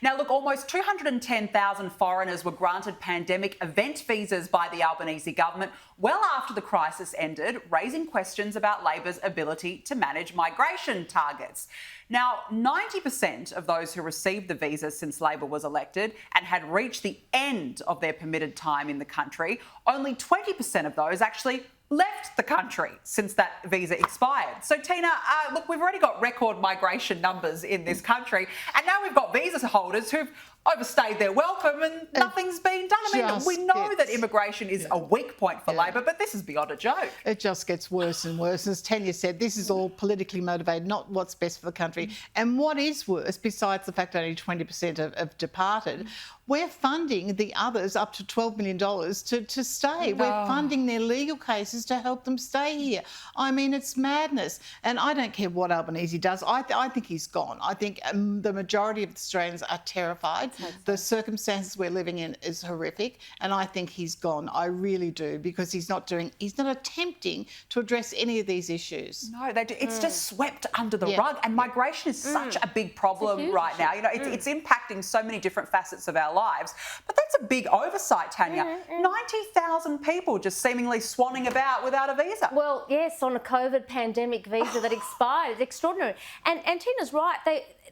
Now, look, almost 210,000 foreigners were granted pandemic event visas by the Albanese government well after the crisis ended, raising questions about Labor's ability to manage migration targets. Now, 90% of those who received the visa since Labor was elected and had reached the end of their permitted time in the country, only 20% of those actually left the country since that visa expired. So, Tina, look, we've already got record migration numbers in this country, and now we've got visa holders who've overstayed their welcome and nothing's been done. I mean, we know that immigration is a weak point for Labor, but this is beyond a joke. It just gets worse and worse. As Tanya said, this is all politically motivated, not what's best for the country. And what is worse, besides the fact that only 20% have departed, we're funding the others up to $12 million to stay. We're funding their legal cases to help them stay here. I mean, it's madness. And I don't care what Albanese does. I think he's gone. I think the majority of Australians are terrified. The circumstances we're living in is horrific. And I think he's gone. I really do, because he's not attempting to address any of these issues. No, they do. It's just swept under the rug. And migration is such a big problem right now. You know, it's impacting so many different facets of our lives. But that's a big oversight, Tanya. 90,000 people just seemingly swanning about without a visa. Well, yes, on a COVID pandemic visa that expired. It's extraordinary. And Tina's right.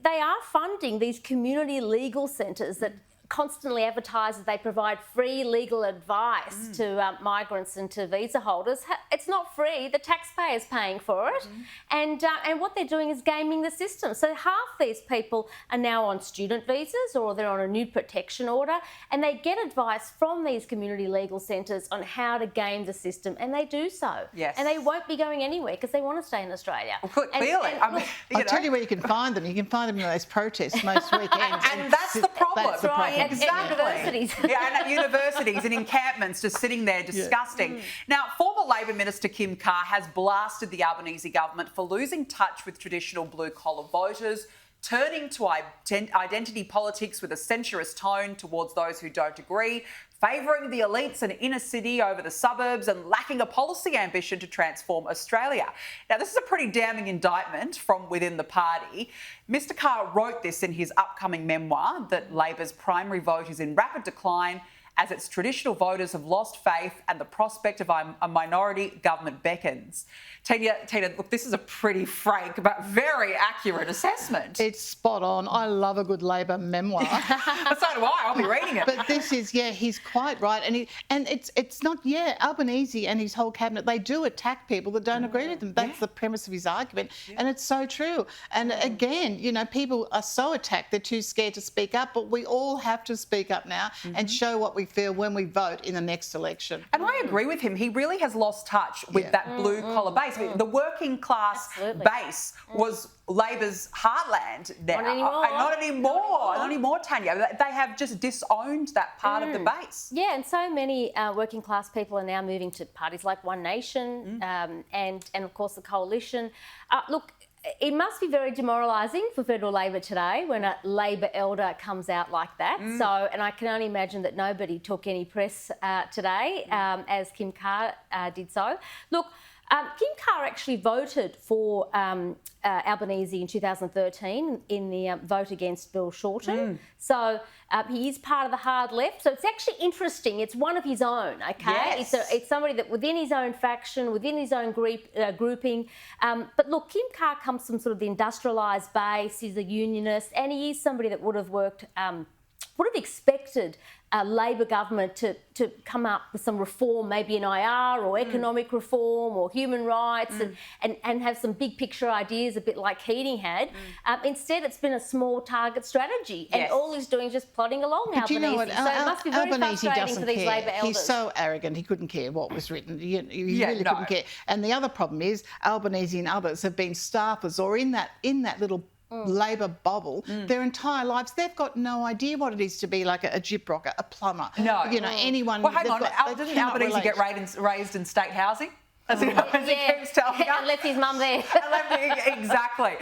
They are funding these community legal centres that constantly advertise that they provide free legal advice to migrants and to visa holders. It's not free. The taxpayer's paying for it. And what they're doing is gaming the system. So half these people are now on student visas or they're on a new protection order, and they get advice from these community legal centres on how to game the system, and they do so. Yes. And they won't be going anywhere because they want to stay in Australia. Well, clearly. I'll tell you where you can find them. You can find them in those protests most weekends. And that's the problem. That's the problem. Exactly. At universities. And at universities and encampments, just sitting there disgusting. Now, former Labor Minister Kim Carr has blasted the Albanese government for losing touch with traditional blue-collar voters, turning to identity politics with a censorious tone towards those who don't agree, favouring the elites and inner city over the suburbs, and lacking a policy ambition to transform Australia. Now, this is a pretty damning indictment from within the party. Mr Carr wrote this in his upcoming memoir that Labor's primary vote is in rapid decline as its traditional voters have lost faith and the prospect of a minority government beckons. Tina, look, this is a pretty frank but very accurate assessment. It's spot on. I love a good Labor memoir. So do I. I'll be reading it. But this is, he's quite right. And it's not, Albanese and his whole cabinet, they do attack people that don't agree with them. That's the premise of his argument. And it's so true. And again, people are so attacked, they're too scared to speak up, but we all have to speak up now and show what we feel when we vote in the next election. And I agree with him. He really has lost touch with that blue-collar base. I mean, the working class base was Labor's heartland now. Not anymore, Tanya. They have just disowned that part of the base. Yeah, and so many working class people are now moving to parties like One Nation and of course the Coalition. Look, it must be very demoralising for federal Labor today when a Labor elder comes out like that. So, and I can only imagine that nobody took any press today as Kim Carr did so. Look, Kim Carr actually voted for Albanese in 2013 in the vote against Bill Shorten. So he is part of the hard left. So it's actually interesting. It's one of his own, okay? Yes. It's somebody that within his own faction, within his own grouping. But look, Kim Carr comes from sort of the industrialised base. He's a unionist, and he is somebody that would have worked, would have expected a Labor government to come up with some reform, maybe in IR or economic reform or human rights, and have some big picture ideas, a bit like Keating had. Instead, it's been a small target strategy, and all he's doing is just plodding along. But you know what? So it must be very Albanese frustrating for these Labor elders. He's so arrogant, he couldn't care what was written. He really couldn't care. And the other problem is Albanese and others have been staffers or in that little Labor bubble their entire lives. They've got no idea what it is to be like a gyprocker, a plumber. No. Anyone. Well, hang on. Didn't Albanese get raised in state housing? As he keeps telling us. And left his mum there. Exactly.